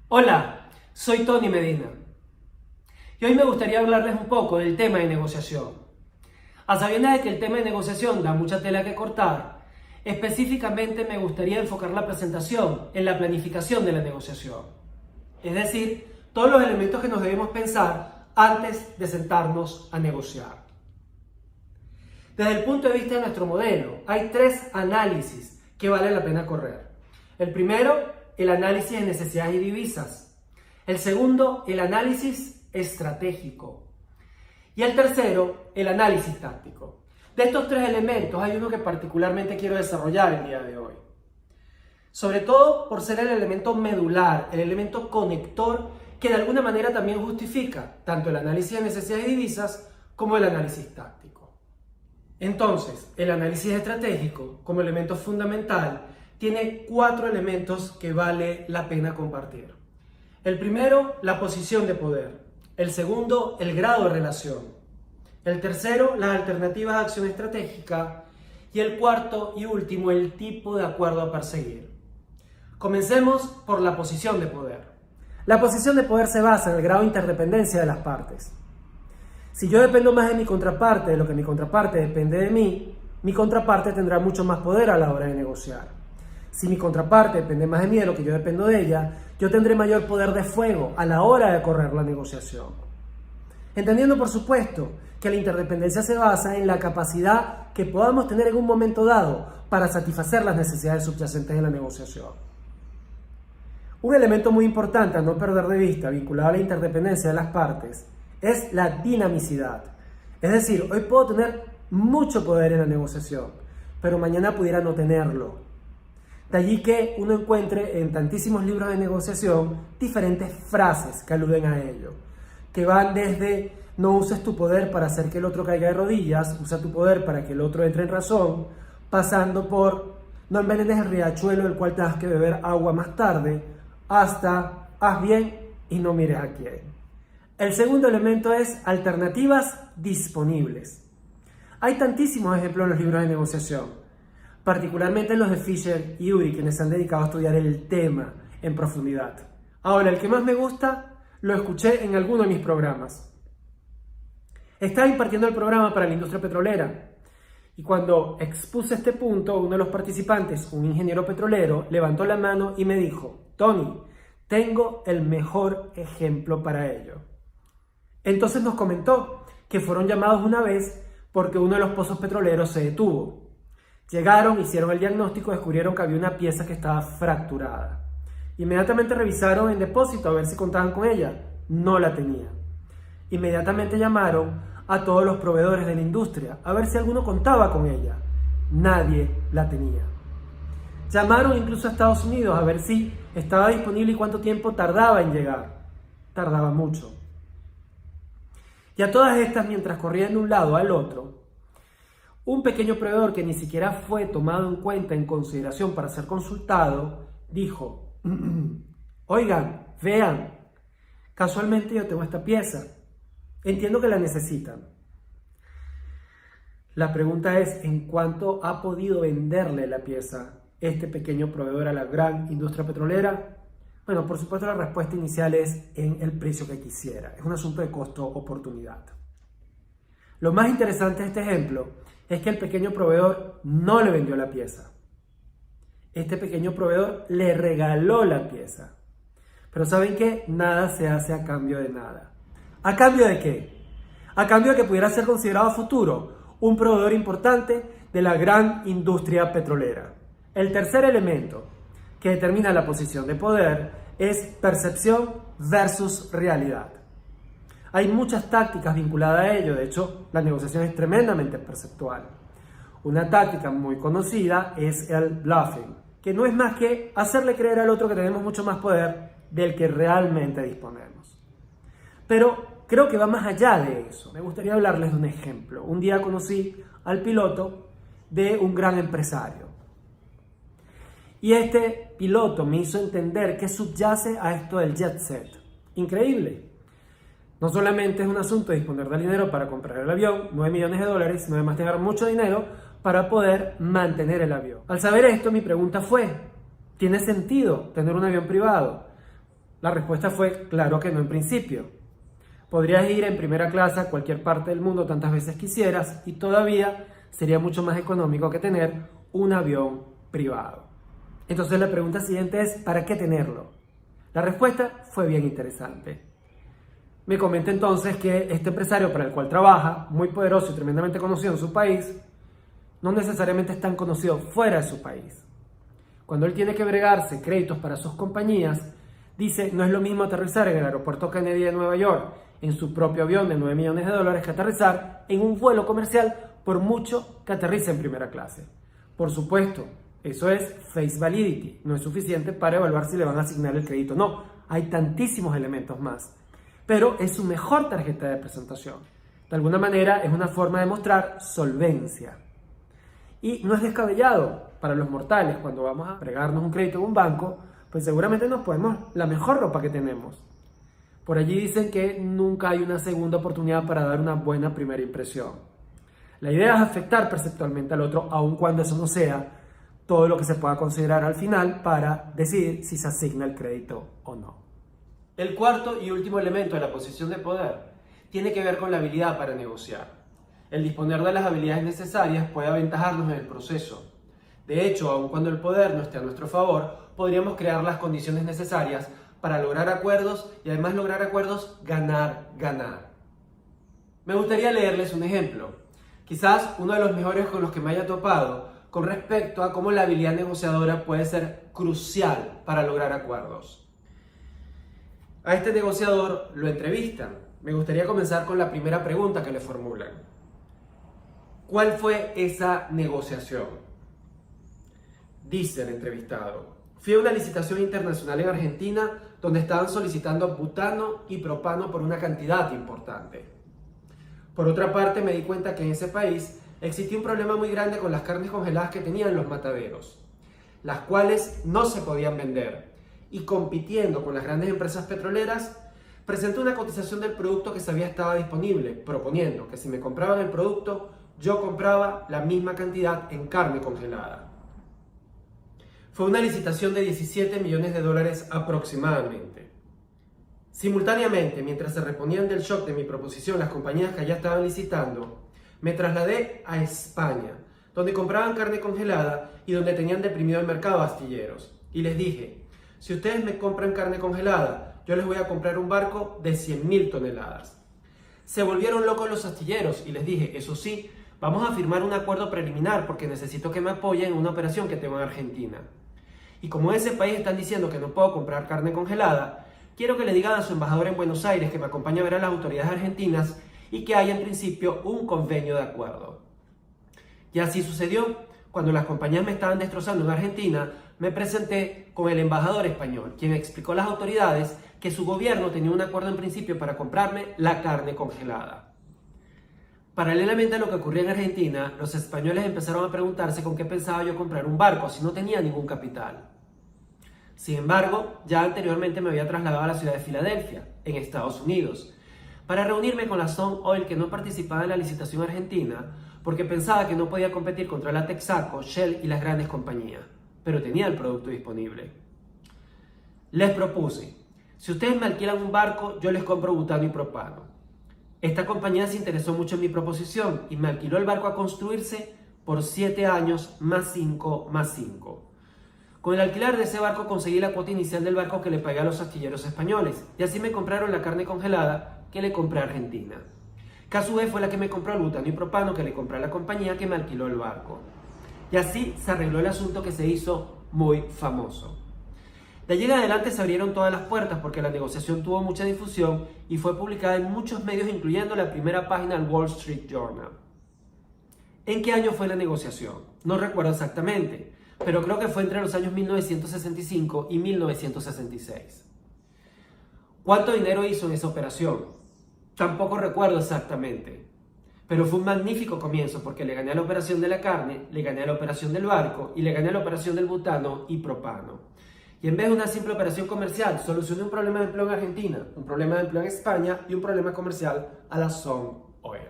Hola, soy Tony Medina y hoy me gustaría hablarles un poco del tema de negociación. A sabiendas de que el tema de negociación da mucha tela que cortar, específicamente me gustaría enfocar la presentación en la planificación de la negociación. Es decir, todos los elementos que nos debemos pensar antes de sentarnos a negociar. Desde el punto de vista de nuestro modelo, hay tres análisis que vale la pena correr. El primero, el análisis de necesidades y divisas. El segundo, el análisis estratégico. Y el tercero, el análisis táctico. De estos tres elementos hay uno que particularmente quiero desarrollar el día de hoy. Sobre todo por ser el elemento medular, el elemento conector que de alguna manera también justifica tanto el análisis de necesidades y divisas como el análisis táctico. Entonces, el análisis estratégico como elemento fundamental tiene cuatro elementos que vale la pena compartir. El primero, la posición de poder. El segundo, el grado de relación. El tercero, las alternativas de acción estratégica. Y el cuarto y último, el tipo de acuerdo a perseguir. Comencemos por la posición de poder. La posición de poder se basa en el grado de interdependencia de las partes. Si yo dependo más de mi contraparte de lo que mi contraparte depende de mí, mi contraparte tendrá mucho más poder a la hora de negociar. Si mi contraparte depende más de mí de lo que yo dependo de ella, yo tendré mayor poder de fuego a la hora de correr la negociación. Entendiendo, por supuesto, que la interdependencia se basa en la capacidad que podamos tener en un momento dado para satisfacer las necesidades subyacentes de la negociación. Un elemento muy importante a no perder de vista, vinculado a la interdependencia de las partes, es la dinamicidad. Es decir, hoy puedo tener mucho poder en la negociación, pero mañana pudiera no tenerlo. De allí que uno encuentre en tantísimos libros de negociación diferentes frases que aluden a ello, que van desde no uses tu poder para hacer que el otro caiga de rodillas, usa tu poder para que el otro entre en razón, pasando por no envenenes el riachuelo del cual tengas que beber agua más tarde, hasta haz bien y no mires a quién. El segundo elemento es alternativas disponibles. Hay tantísimos ejemplos en los libros de negociación, particularmente los de Fisher y Ury, quienes se han dedicado a estudiar el tema en profundidad. Ahora, el que más me gusta, lo escuché en alguno de mis programas. Estaba impartiendo el programa para la industria petrolera, y cuando expuse este punto, uno de los participantes, un ingeniero petrolero, levantó la mano y me dijo: Tony, tengo el mejor ejemplo para ello. Entonces nos comentó que fueron llamados una vez porque uno de los pozos petroleros se detuvo. Llegaron, hicieron el diagnóstico, descubrieron que había una pieza que estaba fracturada. Inmediatamente revisaron el depósito a ver si contaban con ella. No la tenía. Inmediatamente llamaron a todos los proveedores de la industria a ver si alguno contaba con ella. Nadie la tenía. Llamaron incluso a Estados Unidos a ver si estaba disponible y cuánto tiempo tardaba en llegar. Tardaba mucho. Y a todas estas, mientras corrían de un lado al otro, un pequeño proveedor que ni siquiera fue tomado en cuenta, en consideración para ser consultado, dijo: oigan, vean, casualmente yo tengo esta pieza, entiendo que la necesitan. La pregunta es, ¿en cuánto ha podido venderle la pieza este pequeño proveedor a la gran industria petrolera? Bueno, por supuesto la respuesta inicial es en el precio que quisiera. Es un asunto de costo-oportunidad. Lo más interesante de este ejemplo es que el pequeño proveedor no le vendió la pieza. Este pequeño proveedor le regaló la pieza. Pero ¿saben qué? Nada se hace a cambio de nada. ¿A cambio de qué? A cambio de que pudiera ser considerado a futuro un proveedor importante de la gran industria petrolera. El tercer elemento que determina la posición de poder es percepción versus realidad. Hay muchas tácticas vinculadas a ello, de hecho, la negociación es tremendamente perceptual. Una táctica muy conocida es el bluffing, que no es más que hacerle creer al otro que tenemos mucho más poder del que realmente disponemos. Pero creo que va más allá de eso. Me gustaría hablarles de un ejemplo. Un día conocí al piloto de un gran empresario. Y este piloto me hizo entender qué subyace a esto del jet set. Increíble. No solamente es un asunto de disponer del dinero para comprar el avión, 9 millones de dólares, sino además tener mucho dinero para poder mantener el avión. Al saber esto, mi pregunta fue: ¿tiene sentido tener un avión privado? La respuesta fue claro que no en principio. Podrías ir en primera clase a cualquier parte del mundo tantas veces quisieras y todavía sería mucho más económico que tener un avión privado. Entonces la pregunta siguiente es, ¿para qué tenerlo? La respuesta fue bien interesante. Me comenta entonces que este empresario para el cual trabaja, muy poderoso y tremendamente conocido en su país, no necesariamente es tan conocido fuera de su país. Cuando él tiene que bregarse créditos para sus compañías, dice, no es lo mismo aterrizar en el aeropuerto Kennedy de Nueva York en su propio avión de $9 millones que aterrizar en un vuelo comercial por mucho que aterrice en primera clase. Por supuesto, eso es face validity, no es suficiente para evaluar si le van a asignar el crédito. No, hay tantísimos elementos más, pero es su mejor tarjeta de presentación. De alguna manera es una forma de mostrar solvencia. Y no es descabellado para los mortales, cuando vamos a pregarnos un crédito en un banco, pues seguramente nos ponemos la mejor ropa que tenemos. Por allí dicen que nunca hay una segunda oportunidad para dar una buena primera impresión. La idea es afectar perceptualmente al otro, aun cuando eso no sea todo lo que se pueda considerar al final para decidir si se asigna el crédito o no. El cuarto y último elemento de la posición de poder tiene que ver con la habilidad para negociar. El disponer de las habilidades necesarias puede aventajarnos en el proceso. De hecho, aun cuando el poder no esté a nuestro favor, podríamos crear las condiciones necesarias para lograr acuerdos y además lograr acuerdos ganar. Me gustaría leerles un ejemplo, quizás uno de los mejores con los que me haya topado, con respecto a cómo la habilidad negociadora puede ser crucial para lograr acuerdos. A este negociador lo entrevistan. Me gustaría comenzar con la primera pregunta que le formulan. ¿Cuál fue esa negociación? Dice el entrevistado: fui a una licitación internacional en Argentina donde estaban solicitando butano y propano por una cantidad importante. Por otra parte, me di cuenta que en ese país existía un problema muy grande con las carnes congeladas que tenían los mataderos, las cuales no se podían vender, y compitiendo con las grandes empresas petroleras, presenté una cotización del producto que sabía estaba disponible, proponiendo que si me compraban el producto, yo compraba la misma cantidad en carne congelada. Fue una licitación de $17 millones aproximadamente. Simultáneamente, mientras se reponían del shock de mi proposición las compañías que ya estaban licitando, me trasladé a España, donde compraban carne congelada y donde tenían deprimido el mercado astilleros. Y les dije, si ustedes me compran carne congelada, yo les voy a comprar un barco de 100.000 toneladas. Se volvieron locos los astilleros y les dije, eso sí, vamos a firmar un acuerdo preliminar porque necesito que me apoyen en una operación que tengo en Argentina. Y como en ese país están diciendo que no puedo comprar carne congelada, quiero que le digan a su embajador en Buenos Aires que me acompañe a ver a las autoridades argentinas y que haya en principio un convenio de acuerdo. Y así sucedió. Cuando las compañías me estaban destrozando en Argentina, me presenté con el embajador español, quien explicó a las autoridades que su gobierno tenía un acuerdo en principio para comprarme la carne congelada. Paralelamente a lo que ocurría en Argentina, los españoles empezaron a preguntarse con qué pensaba yo comprar un barco si no tenía ningún capital. Sin embargo, ya anteriormente me había trasladado a la ciudad de Filadelfia, en Estados Unidos, para reunirme con la Sun Oil, que no participaba en la licitación argentina, porque pensaba que no podía competir contra la Texaco, Shell y las grandes compañías, pero tenía el producto disponible. Les propuse, si ustedes me alquilan un barco, yo les compro butano y propano. Esta compañía se interesó mucho en mi proposición y me alquiló el barco a construirse por 7 años más 5 más 5. Con el alquiler de ese barco conseguí la cuota inicial del barco que le pagué a los astilleros españoles y así me compraron la carne congelada que le compré a Argentina, que a su vez fue la que me compró el butano y propano que le compré a la compañía que me alquiló el barco. Y así se arregló el asunto que se hizo muy famoso. De allí en adelante se abrieron todas las puertas porque la negociación tuvo mucha difusión y fue publicada en muchos medios, incluyendo la primera página del Wall Street Journal. ¿En qué año fue la negociación? No recuerdo exactamente, pero creo que fue entre los años 1965 y 1966. ¿Cuánto dinero hizo en esa operación? Tampoco recuerdo exactamente, pero fue un magnífico comienzo porque le gané a la operación de la carne, le gané a la operación del barco y le gané a la operación del butano y propano. Y en vez de una simple operación comercial, solucioné un problema de empleo en Argentina, un problema de empleo en España y un problema comercial a la Sun Oil.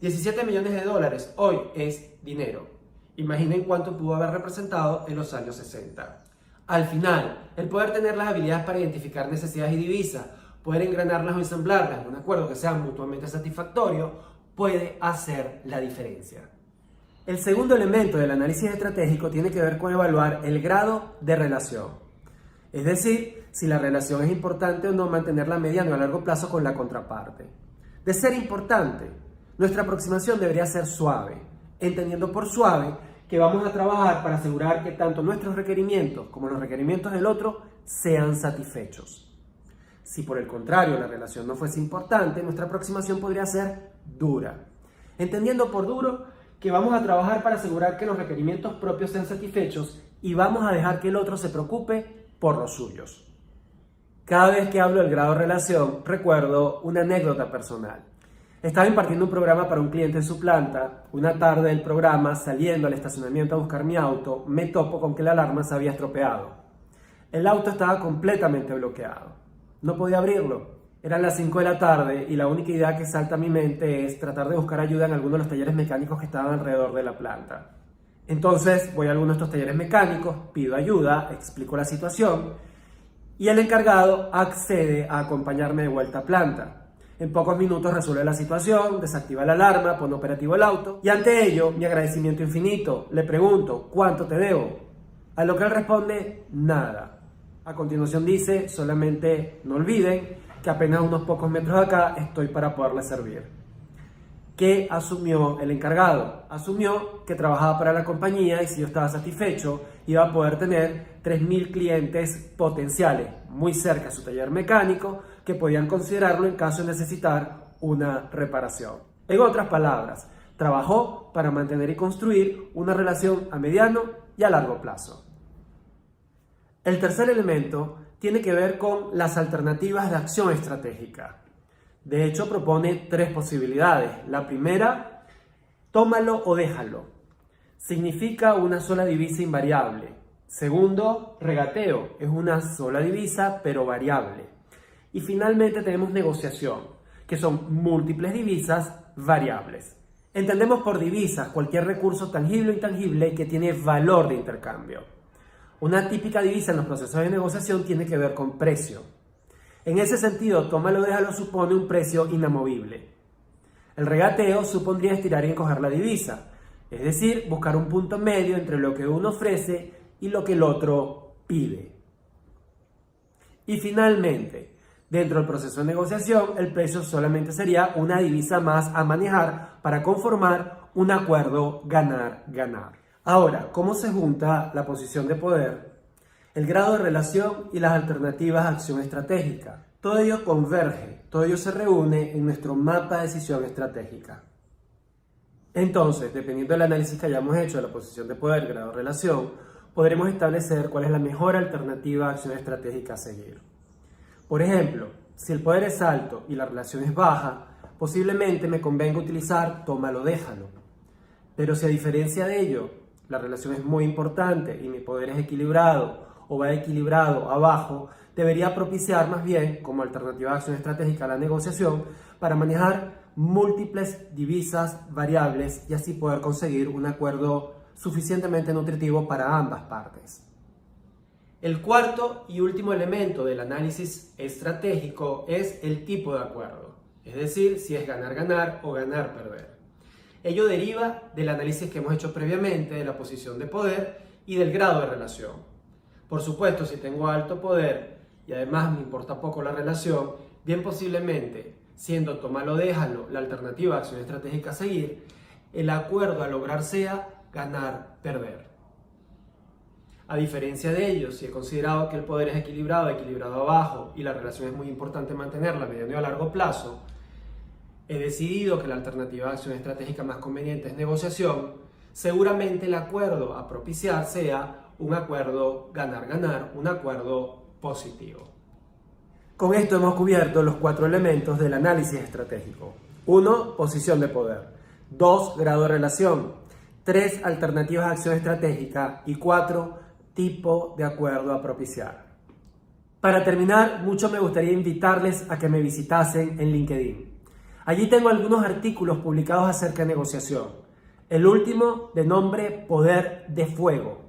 $17 millones hoy es dinero. Imaginen cuánto pudo haber representado en los años 60. Al final, el poder tener las habilidades para identificar necesidades y divisas, poder engranarlas o ensamblarlas en un acuerdo que sea mutuamente satisfactorio, puede hacer la diferencia. El segundo elemento del análisis estratégico tiene que ver con evaluar el grado de relación. Es decir, si la relación es importante o no mantenerla a mediano y a largo plazo con la contraparte. De ser importante, nuestra aproximación debería ser suave, entendiendo por suave que vamos a trabajar para asegurar que tanto nuestros requerimientos como los requerimientos del otro sean satisfechos. Si por el contrario la relación no fuese importante, nuestra aproximación podría ser dura, entendiendo por duro que vamos a trabajar para asegurar que los requerimientos propios sean satisfechos y vamos a dejar que el otro se preocupe por los suyos. Cada vez que hablo del grado de relación, recuerdo una anécdota personal. Estaba impartiendo un programa para un cliente en su planta. Una tarde del programa, saliendo al estacionamiento a buscar mi auto, me topo con que la alarma se había estropeado. El auto estaba completamente bloqueado. No podía abrirlo. Eran las 5 de la tarde y la única idea que salta a mi mente es tratar de buscar ayuda en alguno de los talleres mecánicos que estaban alrededor de la planta. Entonces voy a alguno de estos talleres mecánicos, pido ayuda, explico la situación y el encargado accede a acompañarme de vuelta a planta. En pocos minutos resuelve la situación, desactiva la alarma, pone operativo el auto y ante ello mi agradecimiento infinito. Le pregunto, ¿cuánto te debo? A lo que él responde, nada. A continuación dice, solamente no olviden que apenas unos pocos metros de acá estoy para poderle servir. ¿Qué asumió el encargado? Asumió que trabajaba para la compañía y si yo estaba satisfecho iba a poder tener 3.000 clientes potenciales muy cerca de su taller mecánico que podían considerarlo en caso de necesitar una reparación. En otras palabras, trabajó para mantener y construir una relación a mediano y a largo plazo. El tercer elemento tiene que ver con las alternativas de acción estratégica. De hecho, propone 3 posibilidades. La primera, tómalo o déjalo. Significa una sola divisa invariable. Segundo, regateo. Es una sola divisa pero variable. Y finalmente tenemos negociación, que son múltiples divisas variables. Entendemos por divisas cualquier recurso tangible o intangible que tiene valor de intercambio. Una típica divisa en los procesos de negociación tiene que ver con precio. En ese sentido, tómalo o déjalo supone un precio inamovible. El regateo supondría estirar y encoger la divisa, es decir, buscar un punto medio entre lo que uno ofrece y lo que el otro pide. Y finalmente, dentro del proceso de negociación, el precio solamente sería una divisa más a manejar para conformar un acuerdo ganar-ganar. Ahora, ¿cómo se junta la posición de poder, el grado de relación y las alternativas de acción estratégica? Todo ello converge, todo ello se reúne en nuestro mapa de decisión estratégica. Entonces, dependiendo del análisis que hayamos hecho de la posición de poder, grado de relación, podremos establecer cuál es la mejor alternativa de acción estratégica a seguir. Por ejemplo, si el poder es alto y la relación es baja, posiblemente me convenga utilizar tómalo, déjalo. Pero si a diferencia de ello, la relación es muy importante y mi poder es equilibrado o va equilibrado abajo, debería propiciar más bien como alternativa de acción estratégica a la negociación para manejar múltiples divisas variables y así poder conseguir un acuerdo suficientemente nutritivo para ambas partes. El cuarto y último elemento del análisis estratégico es el tipo de acuerdo, es decir, si es ganar-ganar o ganar-perder. Ello deriva del análisis que hemos hecho previamente de la posición de poder y del grado de relación. Por supuesto, si tengo alto poder y además me importa poco la relación, bien posiblemente, siendo tómalo o déjalo la alternativa de acción estratégica a seguir, el acuerdo a lograr sea ganar-perder. A diferencia de ello, si he considerado que el poder es equilibrado abajo y la relación es muy importante mantenerla a mediano y a largo plazo, he decidido que la alternativa de acción estratégica más conveniente es negociación, seguramente el acuerdo a propiciar sea un acuerdo ganar-ganar, un acuerdo positivo. Con esto hemos cubierto los 4 elementos del análisis estratégico. 1. Posición de poder. 2. Grado de relación. 3. Alternativas de acción estratégica. Y 4. Tipo de acuerdo a propiciar. Para terminar, mucho me gustaría invitarles a que me visitasen en LinkedIn. Allí tengo algunos artículos publicados acerca de negociación. El último de nombre Poder de Fuego.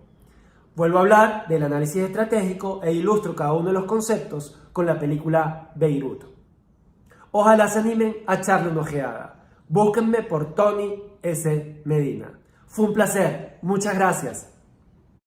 Vuelvo a hablar del análisis estratégico e ilustro cada uno de los conceptos con la película Beirut. Ojalá se animen a echarle una ojeada. Búsquenme por Tony S. Medina. Fue un placer. Muchas gracias.